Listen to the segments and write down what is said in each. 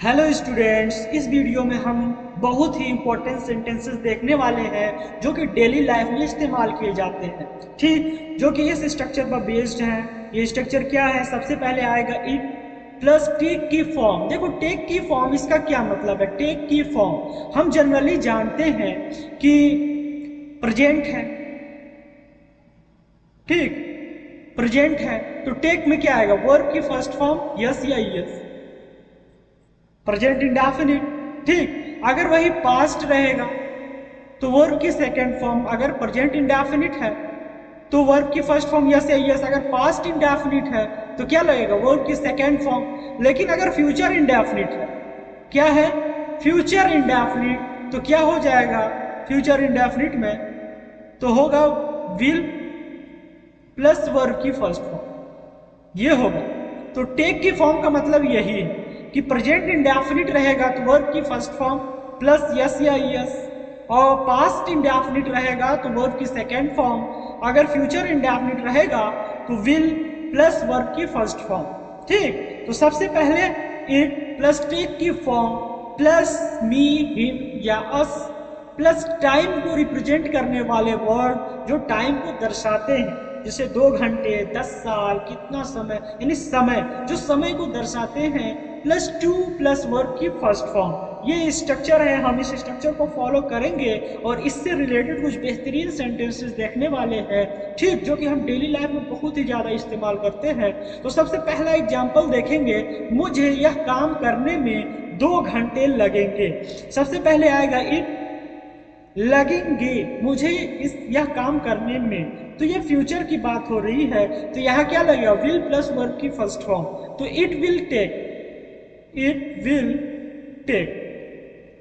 Hello students, इस video में हम बहुत ही इंपॉर्टेंट सेंटेंसेस देखने वाले हैं जो कि डेली लाइफ में इस्तेमाल किए जाते हैं। ठीक, जो कि इस स्ट्रक्चर पर बेस्ड हैं। ये स्ट्रक्चर क्या है? सबसे पहले आएगा इट प्लस टेक की फॉर्म। देखो, टेक की फॉर्म, इसका क्या मतलब है? टेक की फॉर्म हम जनरली जानते हैं कि प्रेजेंट है। ठीक, प्रेजेंट है तो टेक में क्या आएगा? वर्ब की फर्स्ट फॉर्म यस या यस, प्रेजेंट इंडेफिनिट। ठीक, अगर वही पास्ट रहेगा तो वर्ब की सेकेंड फॉर्म, अगर प्रेजेंट इंडेफिनिट है तो वर्ब की फर्स्ट फॉर्म यस या यस, अगर पास्ट इंडेफिनिट है तो क्या लगेगा? वर्ब की सेकेंड फॉर्म। लेकिन अगर फ्यूचर इंडेफिनिट है, क्या है? फ्यूचर इंडेफिनिट, तो क्या हो जाएगा? फ्यूचर इंडेफिनिट में तो होगा विल प्लस वर्ब की फर्स्ट फॉर्म, ये होगा। तो टेक की फॉर्म का मतलब यही है कि प्रेजेंट इंडेफिनिट रहेगा तो वर्ब की फर्स्ट फॉर्म प्लस यस या यस, और पास्ट इंडेफिनिट रहेगा तो वर्ब की सेकेंड फॉर्म, अगर फ्यूचर इंडेफिनिट रहेगा तो विल प्लस वर्ब की फर्स्ट फॉर्म। ठीक, तो सबसे पहले इट प्लस टेक की फॉर्म प्लस मी हिम या अस प्लस टाइम को रिप्रेजेंट करने वाले वर्ड जो टाइम को दर्शाते हैं, जैसे 2 घंटे, 10 साल, कितना समय, यानी समय, जो समय को दर्शाते हैं, प्लस टू प्लस वर्ब की फर्स्ट फॉर्म। ये स्ट्रक्चर है, हम इस स्ट्रक्चर को फॉलो करेंगे और इससे रिलेटेड कुछ बेहतरीन सेंटेंसेस देखने वाले हैं। ठीक, जो कि हम डेली लाइफ में बहुत ही ज़्यादा इस्तेमाल करते हैं। तो सबसे पहला एग्जाम्पल देखेंगे, मुझे यह काम करने में 2 घंटे लगेंगे। सबसे पहले आएगा इट लगेंगे, मुझे यह काम करने में, तो ये फ्यूचर की बात हो रही है, तो यहाँ क्या लगेगा? विल प्लस वर्ब की फर्स्ट फॉर्म, तो it will take, it will take,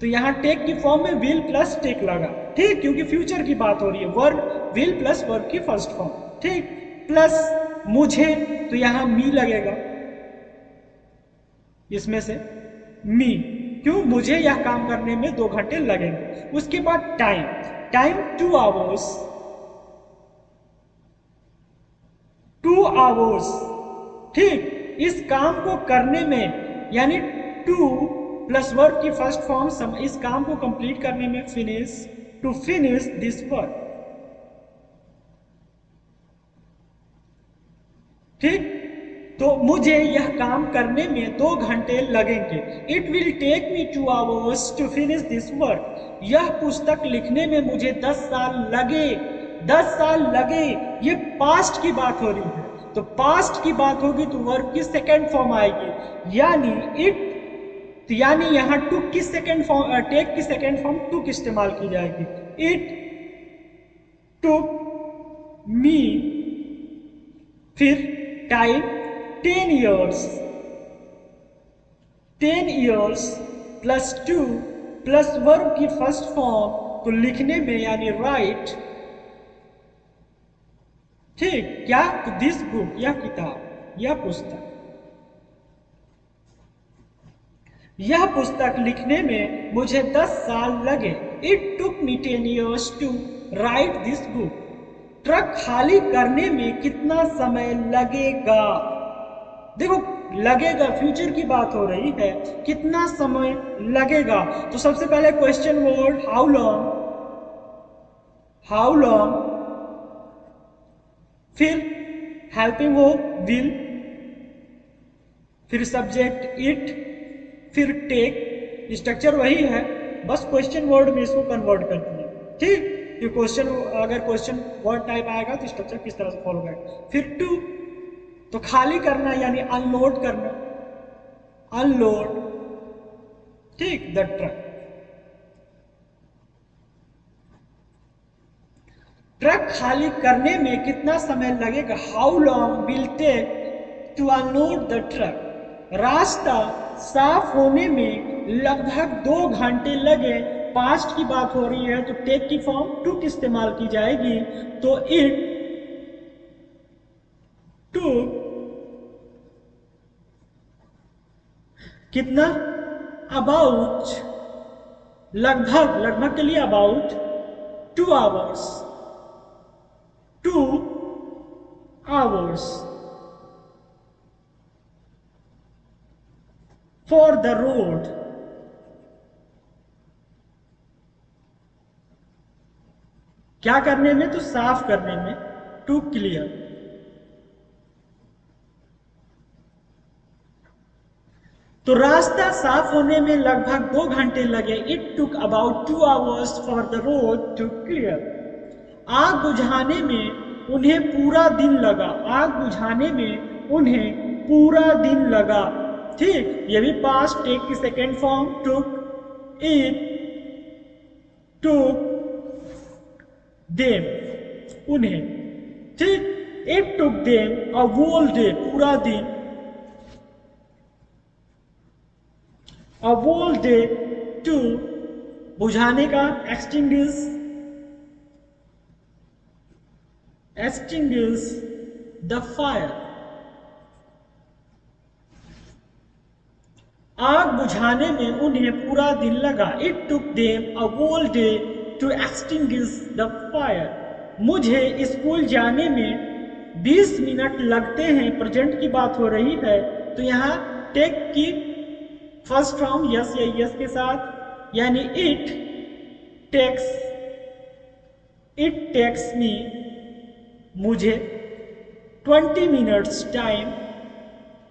तो यहाँ टेक की फॉर्म में विल प्लस टेक लगा। ठीक, क्योंकि फ्यूचर की बात हो रही है, वर्ब विल प्लस वर्ब की फर्स्ट फॉर्म। ठीक, प्लस मुझे, तो यहाँ मी लगेगा, इसमें से मी, क्यों? मुझे यह काम करने में 2 घंटे लगेंगे। उसके बाद टाइम, टाइम 2 आवर्स, 2 आवर्स। ठीक, इस काम को करने में, यानी टू प्लस वर्ब की फर्स्ट फॉर्म, इस काम को कंप्लीट करने में, finish, to finish this work. ठीक, तो मुझे यह काम करने में 2 घंटे लगेंगे। It will take me 2 hours to finish this work. यह पुस्तक लिखने में मुझे 10 साल लगे। 10 साल लगे, ये पास्ट की बात हो रही है, तो पास्ट की बात होगी तो वर्ब की सेकेंड फॉर्म आएगी, यानी इट, तो यानी यहाँ टुक की सेकेंड फॉर्म, टेक की सेकेंड फॉर्म टुक इस्तेमाल की जाएगी। इट टुक मी, फिर time 10 years, 10 years plus two plus verb की फर्स्ट फॉर्म, तो लिखने में यानी राइट। ठीक, क्या? तो दिस बुक, यह किताब, यह पुस्तक, यह पुस्तक लिखने में मुझे 10 साल लगे। It took me 10 years to write this book. Truck खाली करने में कितना समय लगेगा? देखो, लगेगा फ्यूचर की बात हो रही है, कितना समय लगेगा, तो सबसे पहले question word how long, how long, फिर हेल्पिंग वर्ब विल, फिर सब्जेक्ट इट, फिर टेक। स्ट्रक्चर वही है, बस क्वेश्चन वर्ड में इसको कन्वर्ट कर दिया। ठीक, ये क्वेश्चन, अगर क्वेश्चन वर्ड टाइप आएगा तो स्ट्रक्चर किस तरह से फॉलो करेगा। फिर टू, तो खाली करना यानी अनलोड करना, अनलोड। ठीक, द ट्रक, ट्रक खाली करने में कितना समय लगेगा? How long will take to unload the truck. रास्ता साफ होने में लगभग 2 घंटे लगे। पास्ट की बात हो रही है तो टेक की फॉर्म टुक इस्तेमाल की जाएगी, तो इट टुक कितना? अबाउट, लगभग, लगभग के लिए about 2 hours, 2 hours. For the road, क्या करने में, तो साफ करने में, टू क्लियर। तो रास्ता साफ होने में लगभग 2 घंटे लगे। It took about 2 hours for the road to clear. आग बुझाने में उन्हें पूरा दिन लगा। आग बुझाने में उन्हें पूरा दिन लगा। ठीक, ये भी पास्ट टेक की second form, took, it took them, उन्हें। ठीक, it took them a whole day, पूरा दिन, अ होल डे टू, बुझाने का, एक्सटिंग्विश, extinguish the fire। आग बुझाने में उन्हें पूरा दिन लगा। It took them a whole day to extinguish the fire। मुझे स्कूल जाने में 20 मिनट लगते हैं, प्रेजेंट की बात हो रही है, तो यहाँ टेक की फर्स्ट फॉर्म यस या यस के साथ, यानी टेक्स इट टेक्स मी, मुझे 20 minutes time,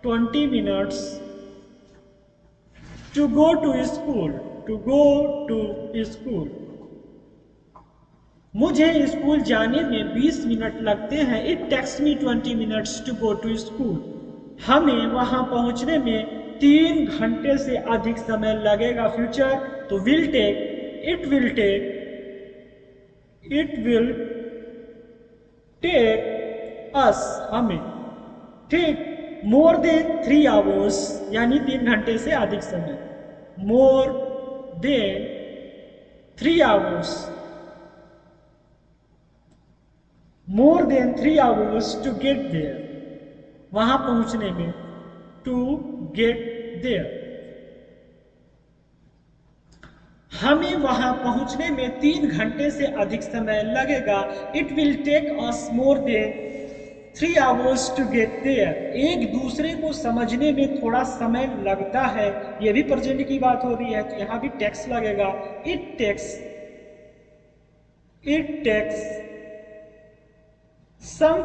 20 minutes to go to school, to go to school. मुझे स्कूल जाने में 20 मिनट लगते हैं। It takes me 20 minutes to go to school. हमें वहां पहुंचने में 3 घंटे से अधिक समय लगेगा। फ्यूचर, तो will take, it will take, it will take us, हमें। ठीक, मोर देन 3 hours, यानी 3 घंटे से अधिक समय। More than 3 hours, more than 3 hours to get there, वहां पहुंचने में, टू गेट देयर। हमें वहां पहुंचने में 3 घंटे से अधिक समय लगेगा। It will take us more than 3 hours to get there. एक दूसरे को समझने में थोड़ा समय लगता है, यह भी प्रेजेंट की बात हो रही है, तो यहां भी टेक्स लगेगा। It takes some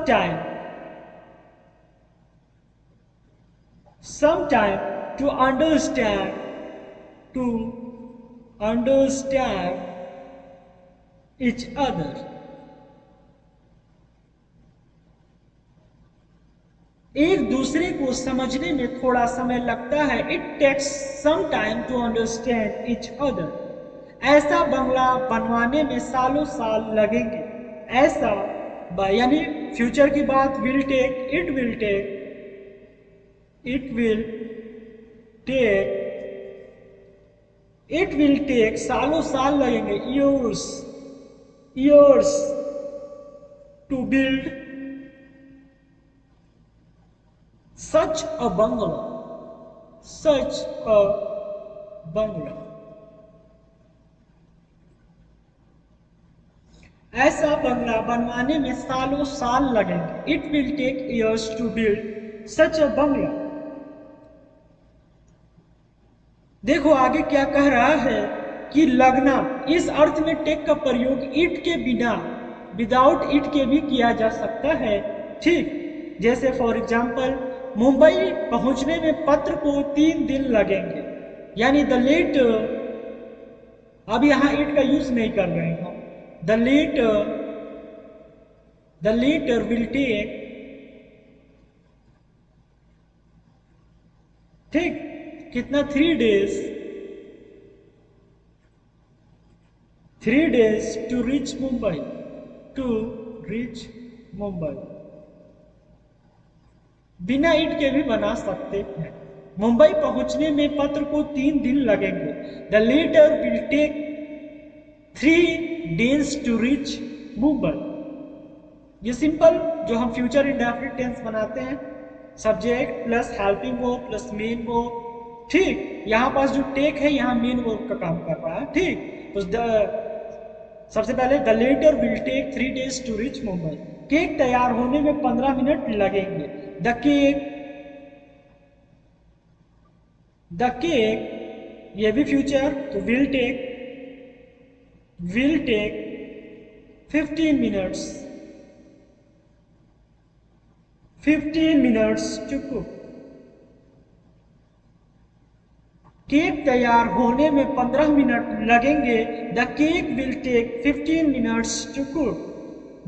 time to understand each other। एक दूसरे को समझने में थोड़ा समय लगता है। It takes some time to understand each other. ऐसा बंगला बनवाने में सालों साल लगेंगे। ऐसा यानी फ्यूचर की बात, will take, it will take, it will take, it will take, सालों साल लगेंगे, years, years to build such a bungalow, such a bungalow। ऐसा बंगला बनवाने में सालों साल लगेंगे। It will take years to build such a bungalow. देखो आगे क्या कह रहा है कि लगना, इस अर्थ में टेक का प्रयोग इट के बिना, विदाउट इट के भी किया जा सकता है। ठीक, जैसे फॉर एग्जाम्पल, मुंबई पहुंचने में पत्र को 3 दिन लगेंगे, यानी द लेटर, अब यहां इट का यूज नहीं कर रहे हैं हम। द लेटर विल टेक, ठीक, कितना, 3 days, 3 days to reach Mumbai, to reach Mumbai. बिना इट के भी बना सकते हैं। मुंबई पहुंचने में पत्र को 3 दिन लगेंगे। The letter will take 3 days to reach Mumbai. ये सिंपल जो हम फ्यूचर इंडेफिनिट टेंस बनाते हैं, subject plus helping verb plus main verb. ठीक, यहां पास जो टेक है यहां मेन वर्ब का काम कर रहा है। ठीक, तो सबसे पहले the letter will take 3 days to reach Mumbai. Cake तैयार होने में 15 मिनट लगेंगे। द द केक, ये भी फ्यूचर तो will take 15 minutes to cook. Cake तैयार होने में 15 मिनट लगेंगे। The cake will take 15 minutes to cook.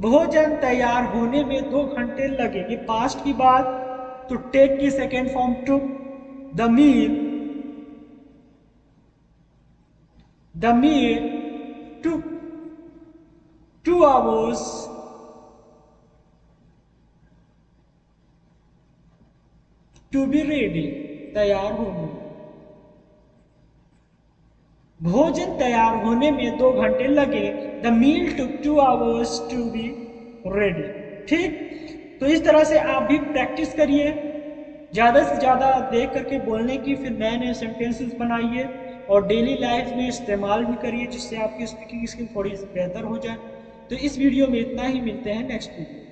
भोजन तैयार होने में 2 घंटे लगेंगे। पास्ट की बात तो टेक की second form took. The meal took 2 hours to be ready, तैयार होने। भोजन तैयार होने में 2 घंटे लगे। The meal took 2 hours to be ready। ठीक, तो इस तरह से आप भी प्रैक्टिस करिए, ज़्यादा से ज़्यादा देख करके बोलने की, फिर नए नए सेंटेंसेस बनाइए और डेली लाइफ में इस्तेमाल भी करिए, जिससे आपकी स्पीकिंग स्किल थोड़ी सी बेहतर हो जाए। तो इस वीडियो में इतना ही, मिलते हैं नेक्स्ट वीडियो।